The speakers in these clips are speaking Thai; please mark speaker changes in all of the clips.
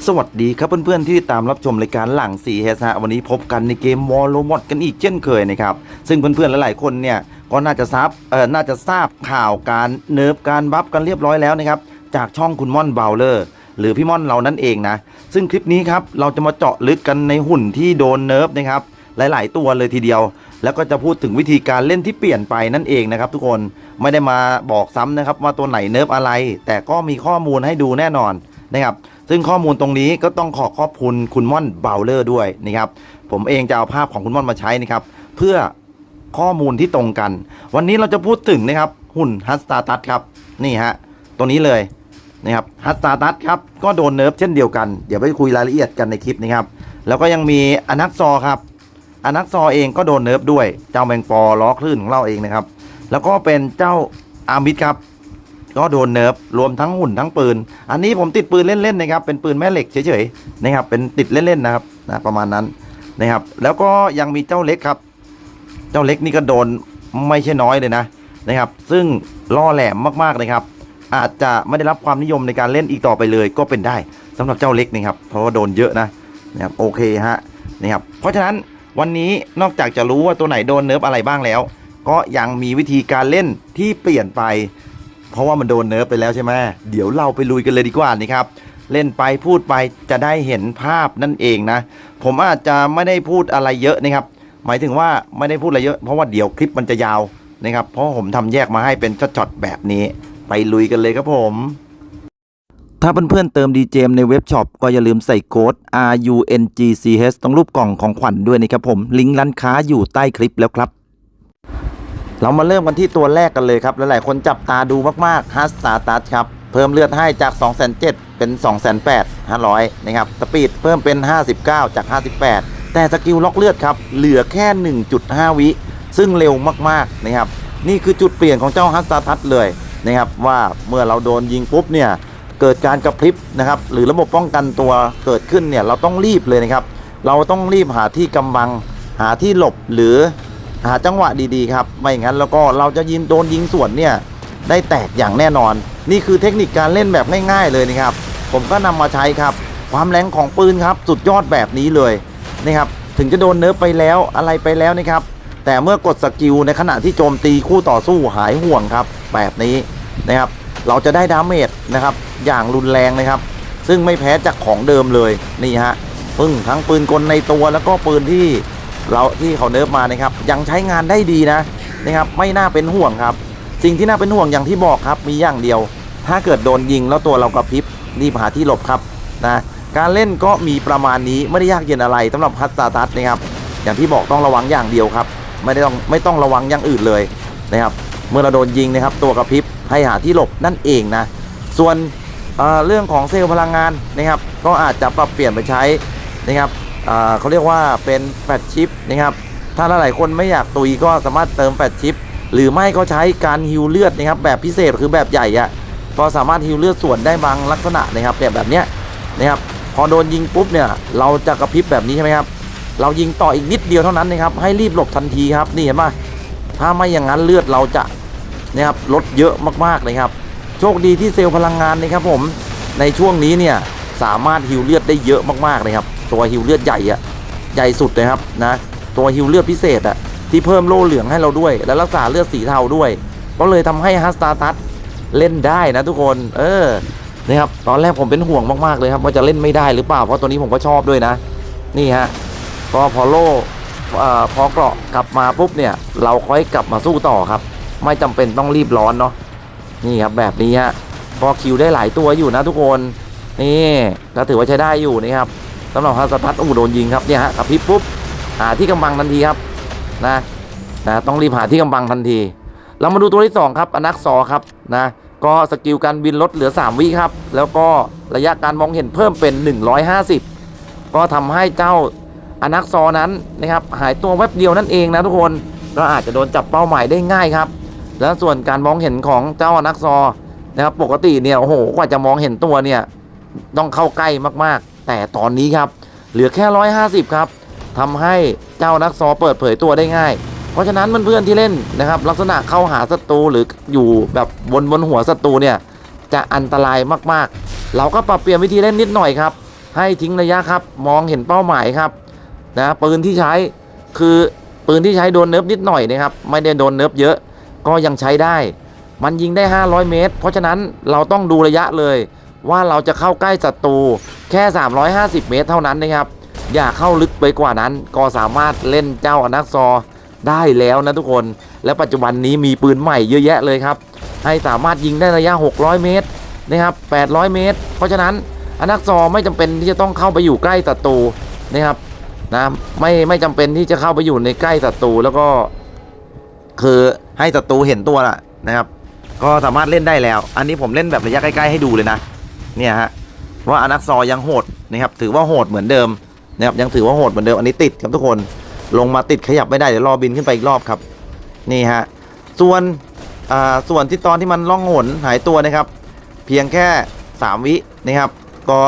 Speaker 1: สวัสดีครับเพื่อนๆที่ตามรับชมรายการหลัง4 h ฮะวันนี้พบกันในเกมวอลโลมอดกันอีกเช่นเคยนะครับซึ่งเพื่อนๆหลายๆคนเนี่ยก็น่าจะทราบข่าวการเนิร์ฟการบัฟกันเรียบร้อยแล้วนะครับจากช่องคุณม่อนเบลเลอร์หรือพี่ม่อนเรานั่นเองนะซึ่งคลิปนี้ครับเราจะมาเจาะลึกกันในหุ่นที่โดนเนิร์ฟนะครับหลายๆตัวเลยทีเดียวแล้วก็จะพูดถึงวิธีการเล่นที่เปลี่ยนไปนั่นเองนะครับทุกคนไม่ได้มาบอกซ้ำนะครับว่าตัวไหนเนิร์ฟอะไรแต่ก็มีข้อมูลให้ดูแน่นอนนะครับซึ่งข้อมูลตรงนี้ก็ต้องขอบคุณคุณม่อนเบลเลอร์ด้วยนะครับผมเองจะเอาภาพของคุณม่อนมาใช้นะครับเพื่อข้อมูลที่ตรงกันวันนี้เราจะพูดถึงนะครับหุ่นฮัสตาตัสครับนี่ฮะตัวนี้เลยนะครับฮัสตาตัสครับก็โดนเนิร์ฟเช่นเดียวกันเดี๋ยวไปคุยรายละเอียดกันในคลิปนะครับแล้วก็ยังมีอนักซอครับอนักซอเองก็โดนเนิร์ฟด้วยเจ้าแมงปอล้อคลื่นของเราเองนะครับแล้วก็เป็นเจ้าอามิดครับก็โดนเนิร์ฟรวมทั้งหุ่นทั้งปืนอันนี้ผมติดปืนเล่นๆนะครับเป็นปืนแม่เหล็กเฉยๆนะครับเป็นติดเล่นๆนะครับประมาณนั้นนะครับแล้วก็ยังมีเจ้าเล็กครับเจ้าเล็กนี่ก็โดนไม่ใช่น้อยเลยนะครับซึ่งล่อแหลมมากๆนะครับอาจจะไม่ได้รับความนิยมในการเล่นอีกต่อไปเลยก็เป็นได้สำหรับเจ้าเล็กนะครับเพราะว่าโดนเยอะนะครับโอเคฮะนะครับเพราะฉะนั้นวันนี้นอกจากจะรู้ว่าตัวไหนโดนเนิร์ฟอะไรบ้างแล้วก็ยังมีวิธีการเล่นที่เปลี่ยนไปเพราะว่ามันโดนเนิร์ฟไปแล้วใช่ไหมเดี๋ยวเราไปลุยกันเลยดีกว่านะครับเล่นไปพูดไปจะได้เห็นภาพนั่นเองนะผมอาจจะไม่ได้พูดอะไรเยอะนะครับหมายถึงว่าไม่ได้พูดอะไรเยอะเพราะว่าเดี๋ยวคลิปมันจะยาวนะครับเพราะผมทำแยกมาให้เป็นช็อตๆแบบนี้ไปลุยกันเลยครับผมถ้าเพื่อนๆเติม DJM ในเว็บช็อปก็อย่าลืมใส่โค้ด RUNGCH ตรงรูปกล่องของขวัญด้วยนะครับผมลิงก์ร้านค้าอยู่ใต้คลิปแล้วครับเรามาเริ่มกันที่ตัวแรกกันเลยครับหลายๆคนจับตาดูมากๆฮัสตาตัสครับเพิ่มเลือดให้จาก 2,700,000 เป็น 2,800,500 นะครับสปีดเพิ่มเป็น59จาก58แต่สกิลล็อกเลือดครับเหลือแค่ 1.5 วิซึ่งเร็วมากๆนะครับนี่คือจุดเปลี่ยนของเจ้าฮัสตาตัสเลยนะครับว่าเมื่อเราโดนยิงปุ๊บเนี่ยเกิดการกระพริบนะครับหรือระบบป้องกันตัวเกิดขึ้นเนี่ยเราต้องรีบเลยนะครับเราต้องรีบหาที่กำบังหาที่หลบหรือหาจังหวะดีๆครับไม่งั้นแล้วก็เราจะโดนยิงสวนเนี่ยได้แตกอย่างแน่นอนนี่คือเทคนิคการเล่นแบบง่ายๆเลยนะครับผมก็นำมาใช้ครับความแรงของปืนครับสุดยอดแบบนี้เลยนะครับถึงจะโดนเนิร์ฟไปแล้วอะไรไปแล้วนะครับแต่เมื่อกดสกิลในขณะที่โจมตีคู่ต่อสู้หายห่วงครับแบบนี้นะครับเราจะได้ดาเมจนะครับอย่างรุนแรงนะครับซึ่งไม่แพ้จากของเดิมเลยนี่ฮะทั้งปืนกลในตัวแล้วก็ปืนที่เขาเนิร์ฟมานะครับยังใช้งานได้ดีนะครับไม่น่าเป็นห่วงครับสิ่งที่น่าเป็นห่วงอย่างที่บอกครับมีอย่างเดียวถ้าเกิดโดนยิงแล้วตัวเรากระพริบรีบหาที่หลบครับนะการเล่นก็มีประมาณนี้ไม่ได้ยากเย็นอะไรสำหรับฮัสตาตัสนะครับอย่างที่บอกต้องระวังอย่างเดียวครับไม่ต้องระวังอย่างอื่นเลยนะครับเมื่อเราโดนยิงนะครับตัวกระพริบให้หาที่หลบนั่นเองนะส่วนเรื่องของเซลล์พลังงานนะครับก็อาจจะปรับเปลี่ยนไปใช้นะครับเขาเรียกว่าเป็นแฟลชชิปนะครับถ้าหลายคนไม่อยากตุยก็สามารถเติมแฟลชชิปหรือไม่ก็ใช้การฮิวเลือดนะครับแบบพิเศษคือแบบใหญ่อะก็สามารถฮิวเลือดส่วนได้บางลักษณะนะครับแบบเนี้ยนะครับพอโดนยิงปุ๊บเนี่ยเราจะกระพริบแบบนี้ใช่ไหมครับเรายิงต่ออีกนิดเดียวเท่านั้นนะครับให้รีบหลบทันทีครับนี่เห็นไหมถ้าไม่อย่างนั้นเลือดเราจะนะครับลดเยอะมากๆเลยครับโชคดีที่เซลล์พลังงานนะครับผมในช่วงนี้เนี่ยสามารถฮิวเลือดได้เยอะมากๆเลยครับตัวฮิวเลือดใหญ่อะใหญ่สุดเลยครับนะตัวฮิวเลือดพิเศษอะที่เพิ่มโล่เหลืองให้เราด้วยและรักษาเลือดสีเทาด้วยก็เลยทำให้ฮัสตาตัสเล่นได้นะทุกคนนะครับตอนแรกผมเป็นห่วงมากๆเลยครับว่าจะเล่นไม่ได้หรือเปล่าเพราะตัวนี้ผมก็ชอบด้วยนะนี่ฮะก็พอโล่พอเกราะกลับมาปุ๊บเนี่ยเราค่อยกลับมาสู้ต่อครับไม่จำเป็นต้องรีบร้อนเนาะนี่ครับแบบนี้ฮะพอคิวได้หลายตัวอยู่นะทุกคนนี่ก็ถือว่าใช้ได้อยู่นะครับสำหรับฮัสตาตัสโดนยิงครับเนี่ยฮะกับพริบปุ๊บหาที่กำบังทันทีครับนะต้องรีบหาที่กำบังทันทีเรามาดูตัวที่2ครับอนักซอครับนะก็สกิลการบินลดเหลือ3วิครับแล้วก็ระยะการมองเห็นเพิ่มเป็น150ก็ทำให้เจ้าอนักซอนั้นนะครับหายตัวแวบเดียวนั่นเองนะทุกคนก็อาจจะโดนจับเป้าหมายได้ง่ายครับแล้วส่วนการมองเห็นของเจ้าอนักซอนะครับปกติเนี่ยโอ้โหกว่าจะมองเห็นตัวเนี่ยต้องเข้าใกล้มากๆแต่ตอนนี้ครับเหลือแค่150ครับทำให้เจ้านักซอเปิดเผยตัวได้ง่ายเพราะฉะนั้นเพื่อนๆที่เล่นนะครับลักษณะเข้าหาศัตรูหรืออยู่แบบบนหัวศัตรูเนี่ยจะอันตรายมากๆเราก็ปรับเปลี่ยนวิธีเล่นนิดหน่อยครับ ให้ทิ้งระยะครับมองเห็นเป้าหมายครับนะปืนที่ใช้คือปืนที่ใช้โดนเนิร์ฟนิดหน่อยนะครับไม่ได้โดนเนิร์ฟเยอะก็ยังใช้ได้มันยิงได้500 เมตรเพราะฉะนั้นเราต้องดูระยะเลยว่าเราจะเข้าใกล้ศัตรูแค่350 เมตรเท่านั้นนะครับอย่าเข้าลึกไปกว่านั้นก็สามารถเล่นเจ้าอนักซอได้แล้วนะทุกคนและปัจจุบันนี้มีปืนใหม่เยอะแยะเลยครับให้สามารถยิงได้ระยะ600 เมตรนะครับ800 เมตรเพราะฉะนั้นอนักซอไม่จำเป็นที่จะต้องเข้าไปอยู่ใกล้ศัตรูนะครับนะไม่จำเป็นที่จะเข้าไปอยู่ในใกล้ศัตรูแล้วก็คือให้ศัตรูเห็นตัวละนะครับก็สามารถเล่นได้แล้วอันนี้ผมเล่นแบบระยะใกล้ๆให้ดูเลยนะเนี่ยฮะว่าอนักซอยังโหดนะครับถือว่าโหดเหมือนเดิมนะครับยังถือว่าโหดเหมือนเดิมอันนี้ติดครับทุกคนลงมาติดขยับไม่ได้เดี๋ยวรอบินขึ้นไปอีกรอบครับนี่ฮะส่วนที่ตอนที่มันล่องหนหายตัวนะครับเพียงแค่3 วินะครับก็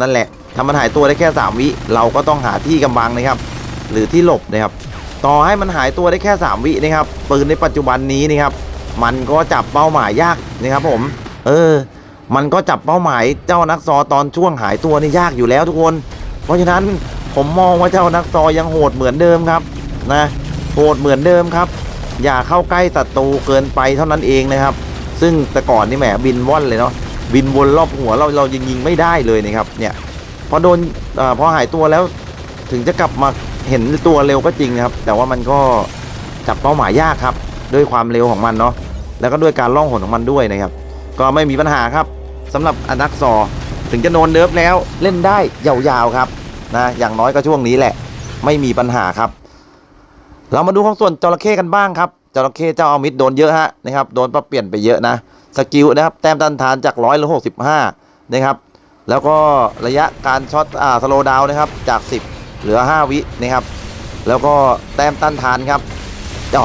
Speaker 1: นั่นแหละทำมันหายตัวได้แค่3 วิเราก็ต้องหาที่กำบังนะครับหรือที่หลบนะครับต่อให้มันหายตัวได้แค่3 วินะครับปืนในปัจจุบันนี้นะครับมันก็จับเป้าหมายยากนะครับผมมันก็จับเป้าหมายเจ้านักซอตอนช่วงหายตัวนี่ยากอยู่แล้วทุกคนเพราะฉะนั้นผมมองว่าเจ้านักซอยังโหดเหมือนเดิมครับนะโหดเหมือนเดิมครับอย่าเข้าใกล้ศัตรูเกินไปเท่านั้นเองนะครับซึ่งแต่ก่อนนี่แหมบินว่อนเลยเนาะบินวนรอบหัวเรายิงไม่ได้เลยนะครับเนี่ยพอโดนพอหายตัวแล้วถึงจะกลับมาเห็นตัวเร็วก็จริงนะครับแต่ว่ามันก็จับเป้าหมายยากครับด้วยความเร็วของมันเนาะแล้วก็ด้วยการล่องหนของมันด้วยนะครับก็ไม่มีปัญหาครับสำหรับอนักซอถึงจะโดนเนิร์ฟแล้วเล่นได้ยาวๆครับนะอย่างน้อยก็ช่วงนี้แหละไม่มีปัญหาครับเรามาดูของส่วนจระเข้กันบ้างครับจระเข้เจ้าอามิดโดนเยอะฮะนะครับโดนปรับเปลี่ยนไปเยอะนะสกิลนะครับแต้มต้านทานจาก100 เหลือ 65นะครับแล้วก็ระยะการช็อตสโลว์ดาวน์นะครับจาก10เหลือ5 วินะครับแล้วก็แต้มต้านทานครับ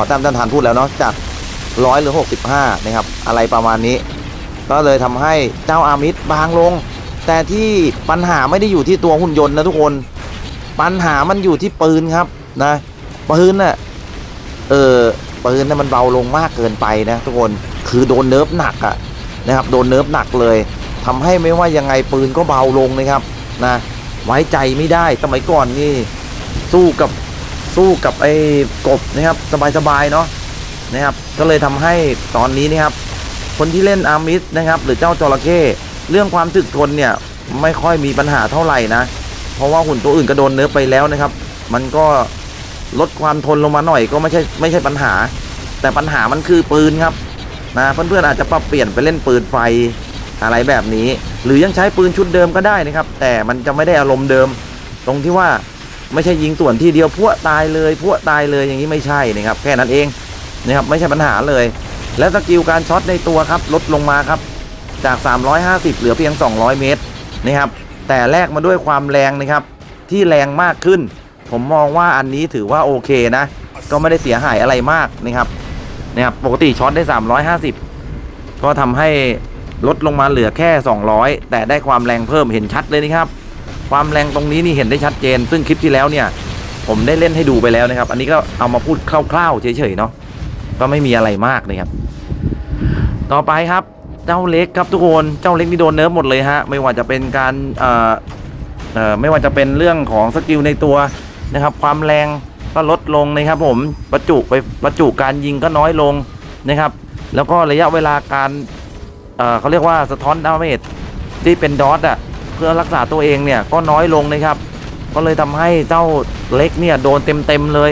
Speaker 1: แต้มต้านทานพูดแล้วเนาะจาก100 เหลือ 65นะครับอะไรประมาณนี้ก็เลยทำให้เจ้าอามิดบางลงแต่ที่ปัญหาไม่ได้อยู่ที่ตัวหุ่นยนต์นะทุกคนปัญหามันอยู่ที่ปืนครับนะปืนน่ะปืนน่ะมันเบาลงมากเกินไปนะทุกคนคือโดนเนิร์ฟหนักอะนะครับโดนเนิร์ฟหนักเลยทำให้ไม่ว่ายังไงปืนก็เบาลงนะครับนะไว้ใจไม่ได้สมัยก่อนนี่สู้กับไอ้กบนะครับสบายๆเนาะนะครับก็เลยทำให้ตอนนี้นะครับคนที่เล่นอาร์มิสนะครับหรือเจ้าจระเข้เรื่องความถึกทนเนี่ยไม่ค่อยมีปัญหาเท่าไหร่นะเพราะว่าหุ่นตัวอื่นก็โดนเนิร์ฟไปแล้วนะครับมันก็ลดความทนลงมาหน่อยก็ไม่ใช่ปัญหาแต่ปัญหามันคือปืนครับนะเพื่อนๆอาจจะปรับเปลี่ยนไปเล่นปืนไฟอะไรแบบนี้หรือยังใช้ปืนชุดเดิมก็ได้นะครับแต่มันจะไม่ได้อารมณ์เดิมตรงที่ว่าไม่ใช่ยิงส่วนทีเดียวพวกตายเลยอย่างนี้ไม่ใช่นะครับแค่นั้นเองนะครับไม่ใช่ปัญหาเลยและสกิลการช็อตในตัวครับลดลงมาครับจาก350เหลือเพียง200 เมตรนะครับแต่แลกมาด้วยความแรงนะครับที่แรงมากขึ้นผมมองว่าอันนี้ถือว่าโอเคนะก็ไม่ได้เสียหายอะไรมากนะครับปกติช็อตได้350ก็ทำให้ลดลงมาเหลือแค่200แต่ได้ความแรงเพิ่มเห็นชัดเลยนะครับความแรงตรงนี้นี่เห็นได้ชัดเจนซึ่งคลิปที่แล้วเนี่ยผมได้เล่นให้ดูไปแล้วนะครับอันนี้ก็เอามาพูดคร่าวๆเฉยๆเนาะก็ไม่มีอะไรมากนะครับต่อไปครับเจ้าเล็กครับทุกคนเจ้าเล็กนี่โดนเนิร์ฟหมดเลยฮะไม่ว่าจะเป็นการไม่ว่าจะเป็นเรื่องของสกิลในตัวนะครับความแรงก็ลดลงนะครับผมประจุการยิงก็น้อยลงนะครับแล้วก็ระยะเวลาการเขาเรียกว่าสะท้อนดาเมจที่เป็นดอทเพื่อรักษาตัวเองเนี่ยก็น้อยลงนะครับก็เลยทำให้เจ้าเล็กเนี่ยโดนเต็มเลย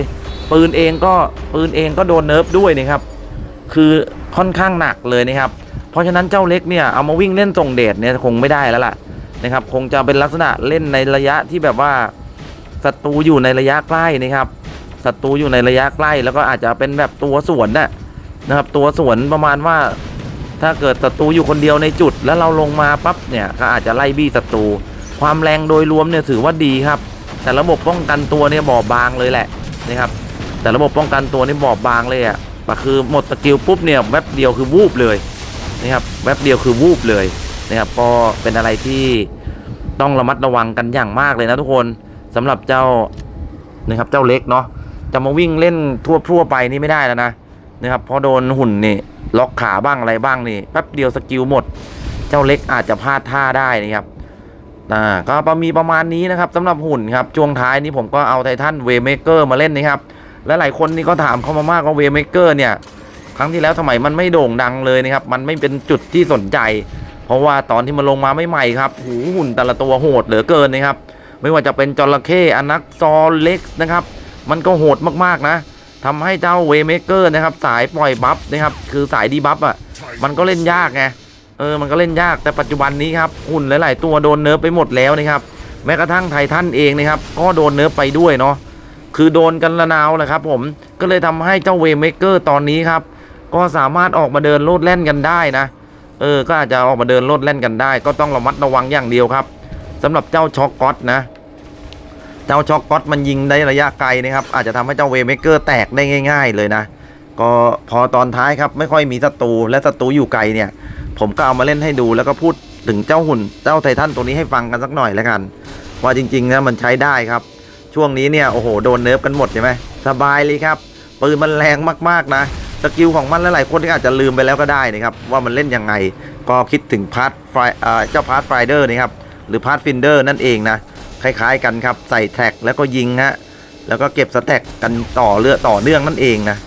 Speaker 1: ปืนเองก็โดนเนิร์ฟด้วยนะครับคือค่อนข้างหนักเลยนะครับเพราะฉะนั้นเจ้าเล็กเนี่ยเอามาวิ่งเล่นส่งเดชเนี่ยคงไม่ได้แล้วล่ะนะครับคงจะเป็นลักษณะเล่นในระยะที่แบบว่าศัตรูอยู่ในระยะใกล้นะครับศัตรูอยู่ในระยะใกล้แล้วก็อาจจะเป็นแบบตัวสวนนะครับตัวสวนประมาณว่าถ้าเกิดศัตรูอยู่คนเดียวในจุดแล้วเราลงมาปั๊บเนี่ยก็อาจจะไล่บี้ศัตรูความแรงโดยรวมเนี่ยถือว่าดีครับแต่ระบบป้องกันตัวเนี่ยบอบบางเลยแหละนะครับแต่ระบบป้องกันตัวนี่บอบบางเลยก็คือหมดสกิลปุ๊บเนี่ยแวบเดียวคือวูบเลยนะครับแวบเดียวคือวูบเลยนะครับก็เป็นอะไรที่ต้องระมัดระวังกันอย่างมากเลยนะทุกคนสำหรับเจ้านะครับเจ้าเล็กเนาะจะมาวิ่งเล่นทั่วไปนี่ไม่ได้แล้วนะครับพอโดนหุ่นนี่ล็อกขาบ้างอะไรบ้างนี่แป๊บเดียวสกิลหมดเจ้าเล็กอาจจะพลาดท่าได้นะครับ ก็มีประมาณนี้นะครับสำหรับหุ่นครับช่วงท้ายนี้ผมก็เอาไททันเวเมเกอร์มาเล่นนะครับและหลายคนนี่ก็ถามเข้ามามากว่าเวเมเกอร์เนี่ยครั้งที่แล้วทำไมมันไม่โด่งดังเลยนะครับมันไม่เป็นจุดที่สนใจเพราะว่าตอนที่มันลงมาใหม่ๆครับหุ่นแต่ละตัวโหดเหลือเกินนะครับไม่ว่าจะเป็นจระเข้อนักซอเล็กนะครับมันก็โหดมากๆนะทำให้เจ้าเวเมเกอร์นะครับสายปล่อยบัฟนะครับคือสายดีบัฟอ่ะมันก็เล่นยากไงมันก็เล่นยากแต่ปัจจุบันนี้ครับหุ่นหลายๆตัวโดนเนิร์ฟไปหมดแล้วนะครับแม้กระทั่งไททันเองนะครับก็โดนเนิร์ฟไปด้วยเนาะคือโดนกันระนาวแหละครับผมก็เลยทำให้เจ้าเวเมเกอร์ตอนนี้ครับก็สามารถออกมาเดินโลดแล่นกันได้นะก็อาจจะออกมาเดินโลดแล่นกันได้ก็ต้องระมัดระวังอย่างเดียวครับสำหรับเจ้าช็อกก๊อตนะเจ้าช็อกก๊อตมันยิงได้ระยะไกลนะครับอาจจะทำให้เจ้าเวเมเกอร์แตกได้ง่ายๆเลยนะก็พอตอนท้ายครับไม่ค่อยมีศัตรูและศัตรูอยู่ไกลเนี่ยผมก็เอามาเล่นให้ดูแล้วก็พูดถึงเจ้าหุ่นเจ้าไททันตัวนี้ให้ฟังกันสักหน่อยแล้วกันว่าจริงๆนะมันใช้ได้ครับช่วงนี้เนี่ยโอ้โหโดนเนิร์ฟกันหมดใช่ไหมสบายเลยครับปืนมันแรงมากๆนะสกิลของมันหลายๆคนที่อาจจะลืมไปแล้วก็ได้นะครับว่ามันเล่นยังไงก็คิดถึงเจ้าพาร์ทไฟเดอร์นะครับหรือพาร์ทฟินเดอร์นั่นเองนะคล้ายๆกันครับใส่แท็กแล้วก็ยิงฮะแล้วก็เก็บสแต็กกันต่อเนื่องนั่นเองนะ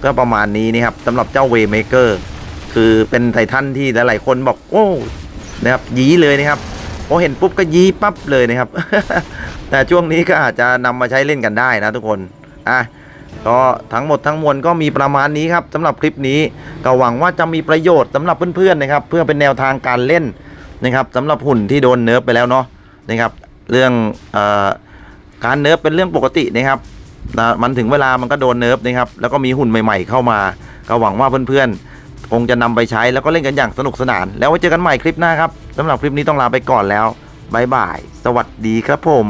Speaker 1: ก็ประมาณนี้นี่ครับสำหรับเจ้าเวเมเกอร์คือเป็นไททันที่หลายๆคนบอกโอ้นะครับยี้เลยนะครับพอเห็นปุ๊บก็ยี้ปั๊บเลยนะครับ แต่ช่วงนี้ก็อาจจะนำมาใช้เล่นกันได้นะทุกคนก็ทั้งหมดทั้งมวลก็มีประมาณนี้ครับสำหรับคลิปนี้ก็หวังว่าจะมีประโยชน์สำหรับเพื่อนๆนะครับเพื่อเป็นแนวทางการเล่นนะครับสำหรับหุ่นที่โดนเนิร์ฟไปแล้วเนาะนะครับเรื่องการเนิร์ฟเป็นเรื่องปกตินะครับมันถึงเวลามันก็โดนเนิร์ฟนะครับแล้วก็มีหุ่นใหม่ๆเข้ามาก็หวังว่าเพื่อนๆคงจะนำไปใช้แล้วก็เล่นกันอย่างสนุกสนานแล้วไว้เจอกันใหม่คลิปหน้าครับสำหรับคลิปนี้ต้องลาไปก่อนแล้วบ๊ายบายสวัสดีครับผม